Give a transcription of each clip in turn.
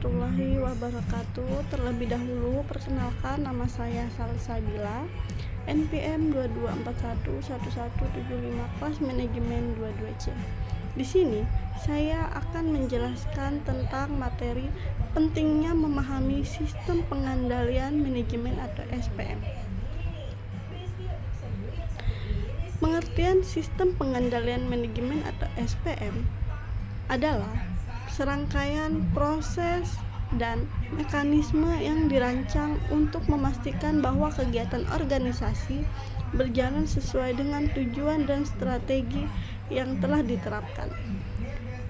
warahmatullahi wabarakatuh. Terlebih dahulu perkenalkan, nama saya Salsabila, NPM 22411175, kelas manajemen 22C. Di sini saya akan menjelaskan tentang materi pentingnya memahami sistem pengendalian manajemen atau SPM. Pengertian sistem pengendalian manajemen atau SPM adalah serangkaian proses dan mekanisme yang dirancang untuk memastikan bahwa kegiatan organisasi berjalan sesuai dengan tujuan dan strategi yang telah diterapkan.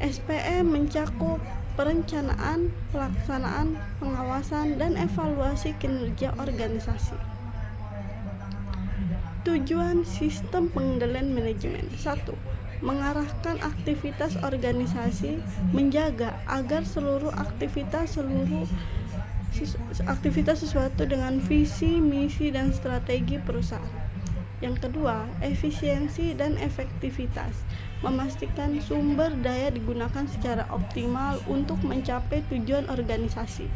SPM mencakup perencanaan, pelaksanaan, pengawasan, dan evaluasi kinerja organisasi. Tujuan sistem pengendalian manajemen: 1. Mengarahkan aktivitas organisasi, menjaga agar seluruh aktivitas sesuatu dengan visi, misi, dan strategi perusahaan. Yang kedua, efisiensi dan efektivitas, memastikan sumber daya digunakan secara optimal untuk mencapai tujuan organisasi.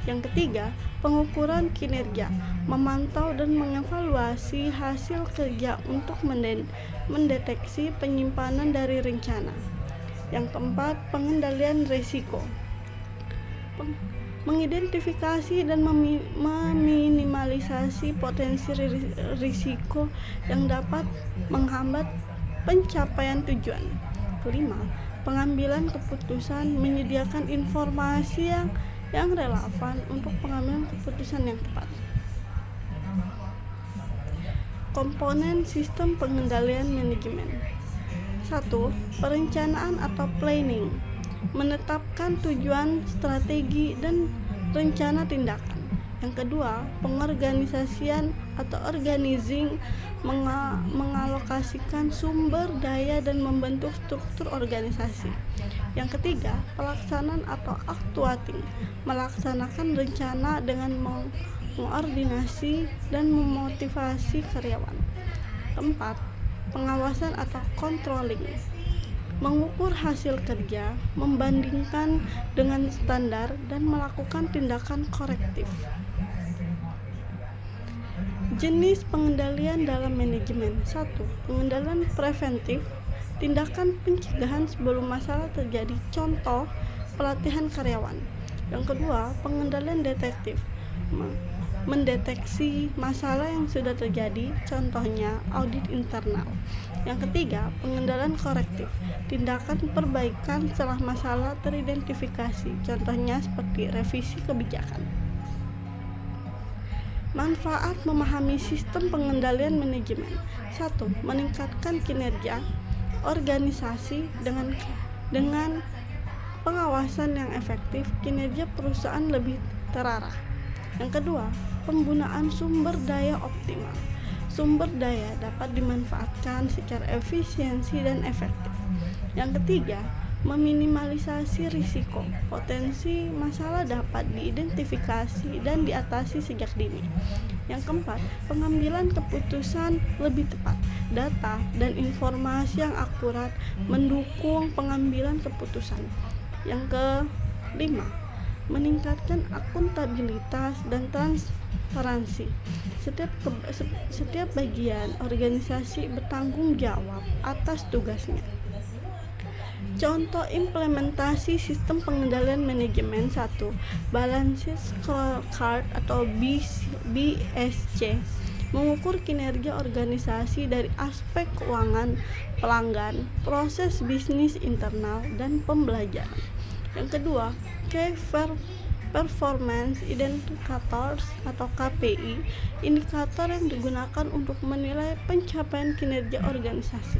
Yang ketiga, pengukuran kinerja, memantau dan mengevaluasi hasil kerja untuk mendeteksi penyimpanan dari rencana. Yang keempat, pengendalian risiko, mengidentifikasi dan meminimalisasi potensi risiko yang dapat menghambat pencapaian tujuan. Kelima, pengambilan keputusan, menyediakan informasi yang relevan untuk pengambilan keputusan yang tepat. Komponen sistem pengendalian manajemen: 1. Perencanaan atau planning, menetapkan tujuan, strategi, dan rencana tindakan. Yang kedua, pengorganisasian atau organizing, mengalokasikan sumber daya dan membentuk struktur organisasi. Yang ketiga, pelaksanaan atau actuating, melaksanakan rencana dengan mengordinasi dan memotivasi karyawan. Keempat, pengawasan atau controlling, mengukur hasil kerja, membandingkan dengan standar, dan melakukan tindakan korektif. Jenis pengendalian dalam manajemen: 1. Pengendalian preventif, tindakan pencegahan sebelum masalah terjadi, contoh pelatihan karyawan. Yang kedua, pengendalian detektif, mendeteksi masalah yang sudah terjadi, contohnya audit internal. Yang ketiga, pengendalian korektif, tindakan perbaikan setelah masalah teridentifikasi, contohnya seperti revisi kebijakan. Manfaat memahami sistem pengendalian manajemen: 1. Meningkatkan kinerja organisasi dengan pengawasan yang efektif, kinerja perusahaan lebih terarah. Yang kedua, penggunaan sumber daya optimal. Sumber daya dapat dimanfaatkan secara efisiensi dan efektif. Yang ketiga, meminimalisasi risiko. Potensi masalah dapat diidentifikasi dan diatasi sejak dini. Yang keempat, pengambilan keputusan lebih tepat. Data dan informasi yang akurat mendukung pengambilan keputusan. Yang kelima, meningkatkan akuntabilitas dan transparansi. Setiap bagian organisasi bertanggung jawab atas tugasnya. Contoh implementasi sistem pengendalian manajemen: 1. Balance Scorecard atau BSC, mengukur kinerja organisasi dari aspek keuangan, pelanggan, proses bisnis internal, dan pembelajaran. Yang kedua, Key Performance Indicators atau KPI, indikator yang digunakan untuk menilai pencapaian kinerja organisasi.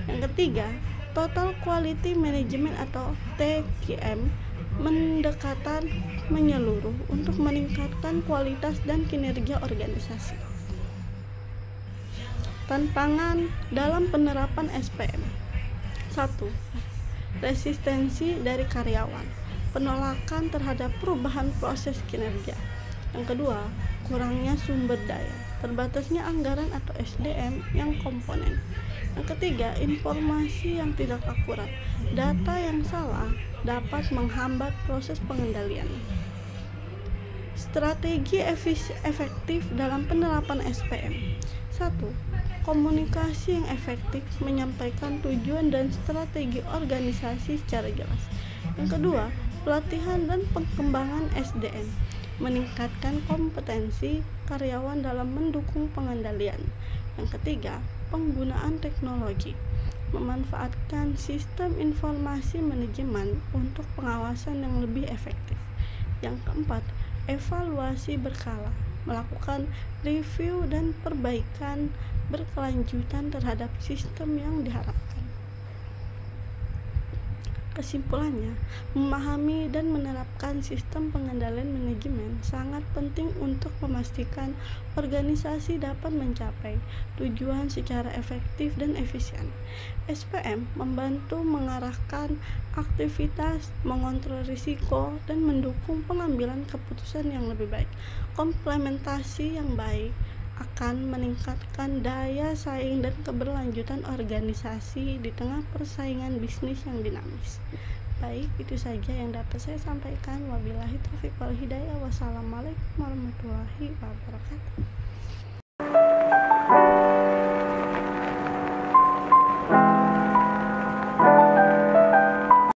Yang ketiga, Total Quality Management atau TQM, pendekatan menyeluruh untuk meningkatkan kualitas dan kinerja organisasi. Tantangan dalam penerapan SPM: 1. Resistensi dari karyawan, penolakan terhadap perubahan proses kinerja. Yang kedua, kurangnya sumber daya, terbatasnya anggaran atau SDM yang komponen. Yang ketiga, informasi yang tidak akurat. Data yang salah dapat menghambat proses pengendalian. Strategi efektif dalam penerapan SPM. 1. Komunikasi yang efektif menyampaikan tujuan dan strategi organisasi secara jelas. Yang kedua, pelatihan dan pengembangan SDM meningkatkan kompetensi karyawan dalam mendukung pengendalian. Yang ketiga, penggunaan teknologi memanfaatkan sistem informasi manajemen untuk pengawasan yang lebih efektif. Yang keempat, evaluasi berkala, melakukan review dan perbaikan berkelanjutan terhadap sistem yang diharapkan. Kesimpulannya, memahami dan menerapkan sistem pengendalian manajemen sangat penting untuk memastikan organisasi dapat mencapai tujuan secara efektif dan efisien. SPM membantu mengarahkan aktivitas, mengontrol risiko, dan mendukung pengambilan keputusan yang lebih baik. Komplementasi yang baik akan meningkatkan daya saing dan keberlanjutan organisasi di tengah persaingan bisnis yang dinamis. Baik, itu saja yang dapat saya sampaikan. Wabillahi taufiq wal hidayah. Wassalamualaikum warahmatullahi wabarakatuh.